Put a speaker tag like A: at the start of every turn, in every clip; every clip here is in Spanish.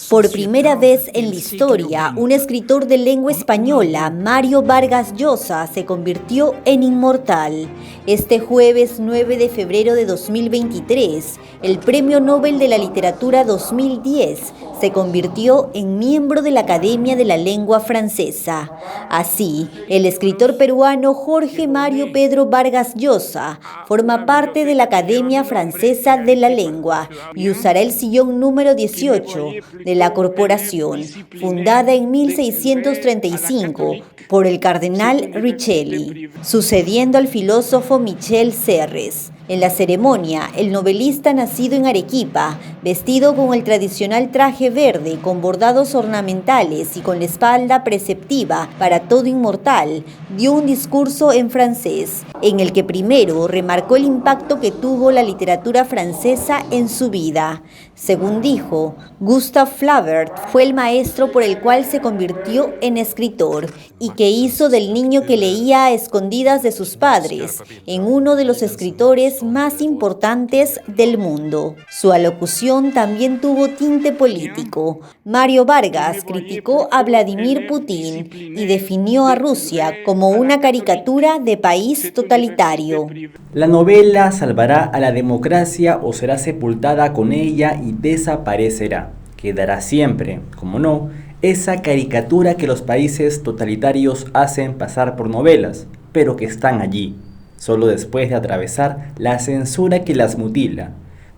A: Por primera vez en la historia, un escritor de lengua española, Mario Vargas Llosa, se convirtió en inmortal. Este jueves 9 de febrero de 2023, el Premio Nobel de la Literatura 2010 se convirtió en miembro de la Academia de la Lengua Francesa. Así, el escritor peruano Jorge Mario Pedro Vargas Llosa forma parte de la Academia Francesa de la Lengua y usará el sillón número 18 de la corporación, fundada en 1635 por el cardenal Richelieu, sucediendo al filósofo Michel Serres. En la ceremonia, el novelista nacido en Arequipa, vestido con el tradicional traje verde con bordados ornamentales y con la espalda preceptiva para todo inmortal, dio un discurso en francés, en el que primero remarcó el impacto que tuvo la literatura francesa en su vida. Según dijo, Gustave Flaubert fue el maestro por el cual se convirtió en escritor y que hizo del niño que leía a escondidas de sus padres en uno de los escritores más importantes del mundo. Su alocución también tuvo tinte político. Mario Vargas criticó a Vladimir Putin y definió a Rusia como una caricatura de país totalitario.
B: La novela salvará a la democracia o será sepultada con ella y desaparecerá. Quedará siempre, como no, esa caricatura que los países totalitarios hacen pasar por novelas, pero que están allí, solo después de atravesar la censura que las mutila,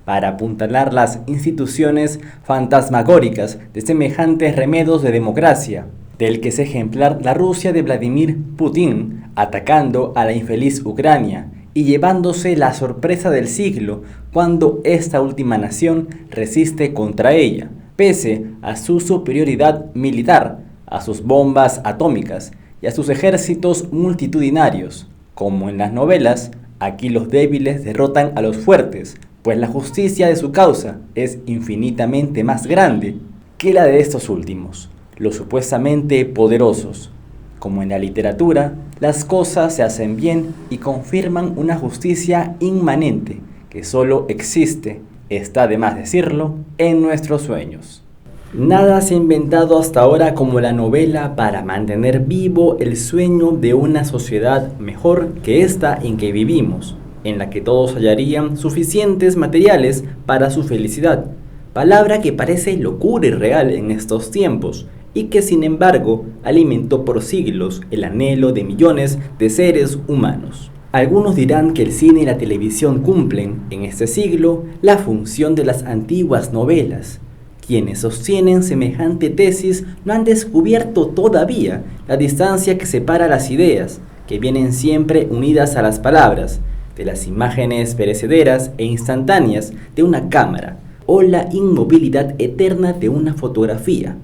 B: para apuntalar las instituciones fantasmagóricas de semejantes remedos de democracia, del que es ejemplar la Rusia de Vladimir Putin, atacando a la infeliz Ucrania y llevándose la sorpresa del siglo cuando esta última nación resiste contra ella, pese a su superioridad militar, a sus bombas atómicas y a sus ejércitos multitudinarios. Como en las novelas, aquí los débiles derrotan a los fuertes, pues la justicia de su causa es infinitamente más grande que la de estos últimos, los supuestamente poderosos. Como en la literatura, las cosas se hacen bien y confirman una justicia inmanente que solo existe, está de más decirlo, en nuestros sueños. Nada se ha inventado hasta ahora como la novela para mantener vivo el sueño de una sociedad mejor que esta en que vivimos, en la que todos hallarían suficientes materiales para su felicidad, palabra que parece locura irreal en estos tiempos, y que sin embargo alimentó por siglos el anhelo de millones de seres humanos. Algunos dirán que el cine y la televisión cumplen, en este siglo, la función de las antiguas novelas. Quienes sostienen semejante tesis no han descubierto todavía la distancia que separa las ideas, que vienen siempre unidas a las palabras, de las imágenes perecederas e instantáneas de una cámara, o la inmovilidad eterna de una fotografía.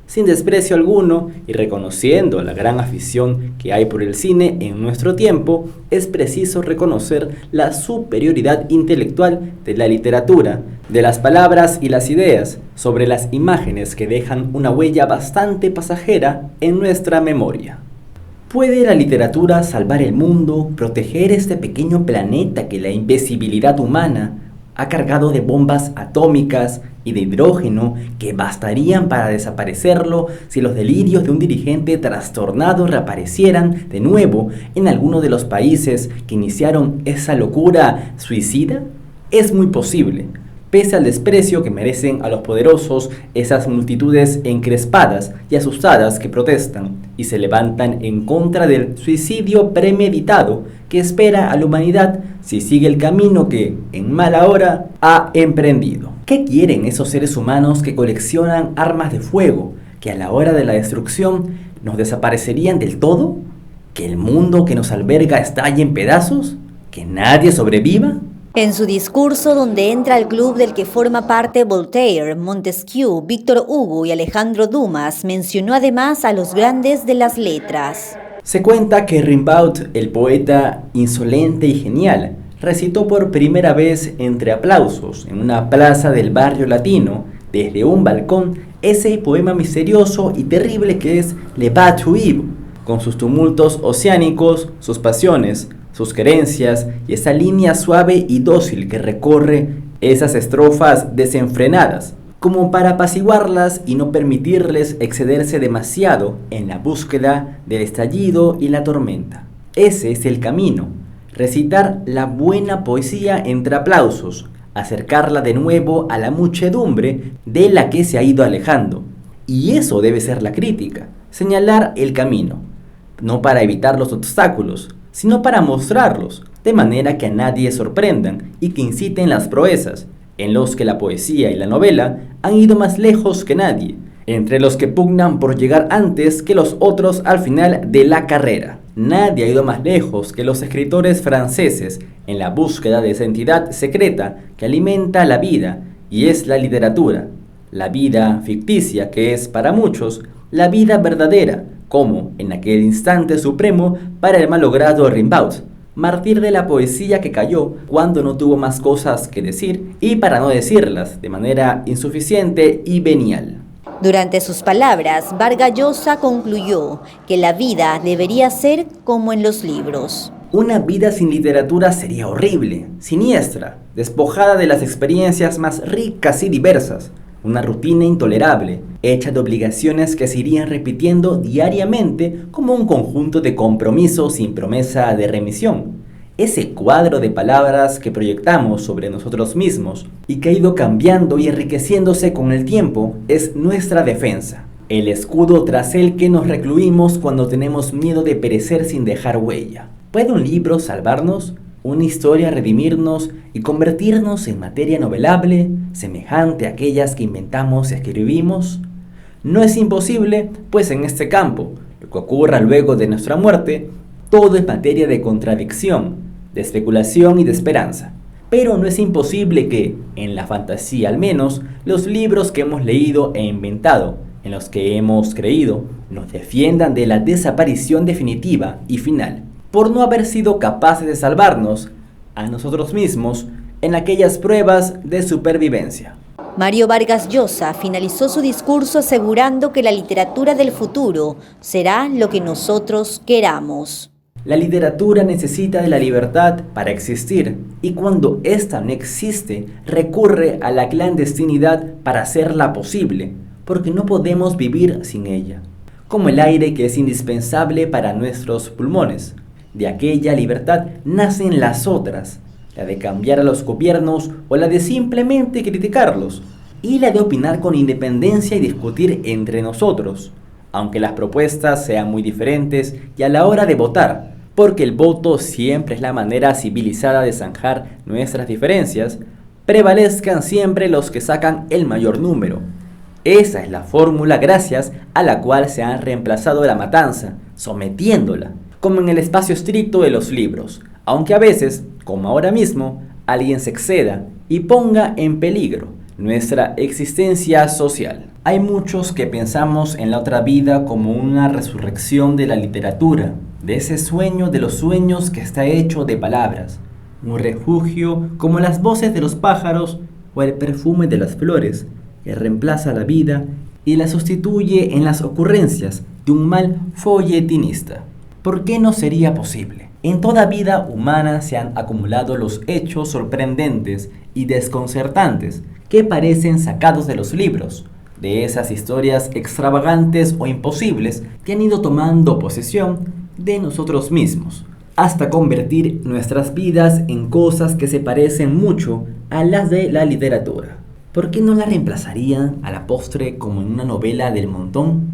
B: Sin desprecio alguno y reconociendo la gran afición que hay por el cine en nuestro tiempo, es preciso reconocer la superioridad intelectual de la literatura, de las palabras y las ideas, sobre las imágenes que dejan una huella bastante pasajera en nuestra memoria. ¿Puede la literatura salvar el mundo, proteger este pequeño planeta que la invisibilidad humana ha cargado de bombas atómicas y de hidrógeno que bastarían para desaparecerlo si los delirios de un dirigente trastornado reaparecieran de nuevo en alguno de los países que iniciaron esa locura suicida? Es muy posible, pese al desprecio que merecen a los poderosos esas multitudes encrespadas y asustadas que protestan y se levantan en contra del suicidio premeditado que espera a la humanidad si sigue el camino que, en mala hora, ha emprendido. ¿Qué quieren esos seres humanos que coleccionan armas de fuego, que a la hora de la destrucción nos desaparecerían del todo? ¿Que el mundo que nos alberga estalle en pedazos? ¿Que nadie sobreviva?
A: En su discurso, donde entra al club del que forma parte Voltaire, Montesquieu, Víctor Hugo y Alejandro Dumas, mencionó además a los grandes de las letras.
B: Se cuenta que Rimbaud, el poeta insolente y genial, recitó por primera vez entre aplausos en una plaza del barrio latino, desde un balcón, ese poema misterioso y terrible que es Le Bateau Ivre, con sus tumultos oceánicos, sus pasiones, sus querencias y esa línea suave y dócil que recorre esas estrofas desenfrenadas, como para apaciguarlas y no permitirles excederse demasiado en la búsqueda del estallido y la tormenta. Ese es el camino, recitar la buena poesía entre aplausos, acercarla de nuevo a la muchedumbre de la que se ha ido alejando. Y eso debe ser la crítica, señalar el camino, no para evitar los obstáculos, sino para mostrarlos, de manera que a nadie sorprendan y que inciten las proezas, en los que la poesía y la novela han ido más lejos que nadie, entre los que pugnan por llegar antes que los otros al final de la carrera. Nadie ha ido más lejos que los escritores franceses en la búsqueda de esa entidad secreta que alimenta la vida, y es la literatura. La vida ficticia que es para muchos la vida verdadera, como en aquel instante supremo para el malogrado Rimbaud, mártir de la poesía que cayó cuando no tuvo más cosas que decir y para no decirlas de manera insuficiente y venial.
A: Durante sus palabras, Vargas Llosa concluyó que la vida debería ser como en los libros.
B: Una vida sin literatura sería horrible, siniestra, despojada de las experiencias más ricas y diversas. Una rutina intolerable, hecha de obligaciones que se irían repitiendo diariamente como un conjunto de compromisos sin promesa de remisión. Ese cuadro de palabras que proyectamos sobre nosotros mismos y que ha ido cambiando y enriqueciéndose con el tiempo es nuestra defensa, el escudo tras el que nos recluimos cuando tenemos miedo de perecer sin dejar huella. ¿Puede un libro salvarnos? ¿Una historia redimirnos y convertirnos en materia novelable, semejante a aquellas que inventamos y escribimos? No es imposible, pues en este campo, lo que ocurra luego de nuestra muerte, todo es materia de contradicción, de especulación y de esperanza. Pero no es imposible que, en la fantasía al menos, los libros que hemos leído e inventado, en los que hemos creído, nos defiendan de la desaparición definitiva y final, por no haber sido capaces de salvarnos a nosotros mismos en aquellas pruebas de supervivencia.
A: Mario Vargas Llosa finalizó su discurso asegurando que la literatura del futuro será lo que nosotros queramos.
B: La literatura necesita de la libertad para existir, y cuando ésta no existe, recurre a la clandestinidad para hacerla posible, porque no podemos vivir sin ella. Como el aire que es indispensable para nuestros pulmones. De aquella libertad nacen las otras, la de cambiar a los gobiernos o la de simplemente criticarlos, y la de opinar con independencia y discutir entre nosotros, aunque las propuestas sean muy diferentes, y a la hora de votar, porque el voto siempre es la manera civilizada de zanjar nuestras diferencias, prevalezcan siempre los que sacan el mayor número. Esa es la fórmula gracias a la cual se ha reemplazado la matanza, sometiéndola, como en el espacio estricto de los libros, aunque a veces, como ahora mismo, alguien se exceda y ponga en peligro nuestra existencia social. Hay muchos que pensamos en la otra vida como una resurrección de la literatura, de ese sueño de los sueños que está hecho de palabras, un refugio como las voces de los pájaros o el perfume de las flores, que reemplaza la vida y la sustituye en las ocurrencias de un mal folletinista. ¿Por qué no sería posible? En toda vida humana se han acumulado los hechos sorprendentes y desconcertantes que parecen sacados de los libros, de esas historias extravagantes o imposibles que han ido tomando posesión de nosotros mismos, hasta convertir nuestras vidas en cosas que se parecen mucho a las de la literatura. ¿Por qué no la reemplazarían a la postre como en una novela del montón?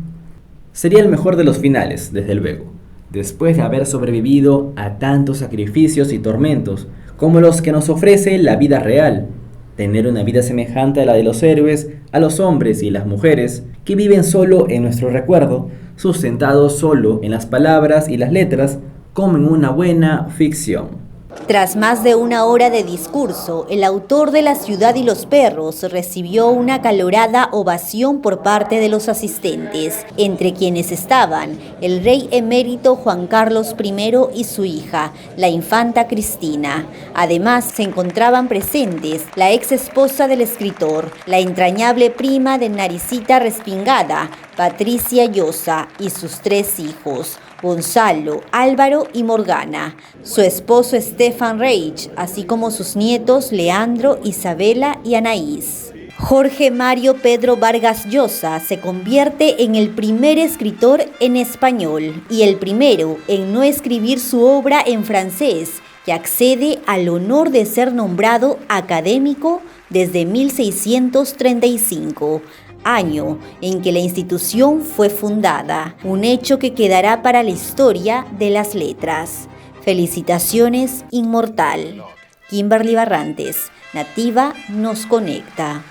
B: Sería el mejor de los finales, desde luego, después de haber sobrevivido a tantos sacrificios y tormentos como los que nos ofrece la vida real, tener una vida semejante a la de los héroes, a los hombres y las mujeres que viven solo en nuestro recuerdo, sustentados solo en las palabras y las letras, como en una buena ficción.
A: Tras más de una hora de discurso, el autor de La ciudad y los perros recibió una acalorada ovación por parte de los asistentes, entre quienes estaban el rey emérito Juan Carlos I y su hija, la infanta Cristina. Además, se encontraban presentes la ex esposa del escritor, la entrañable prima de Naricita Respingada, Patricia Llosa, y sus 3 hijos, Gonzalo, Álvaro y Morgana, su esposo Stefan Reich, así como sus nietos Leandro, Isabela y Anaís. Jorge Mario Pedro Vargas Llosa se convierte en el primer escritor en español y el primero en no escribir su obra en francés, que accede al honor de ser nombrado académico desde 1635, año en que la institución fue fundada, un hecho que quedará para la historia de las letras. Felicitaciones, Inmortal. Kimberly Barrantes, Nativa nos conecta.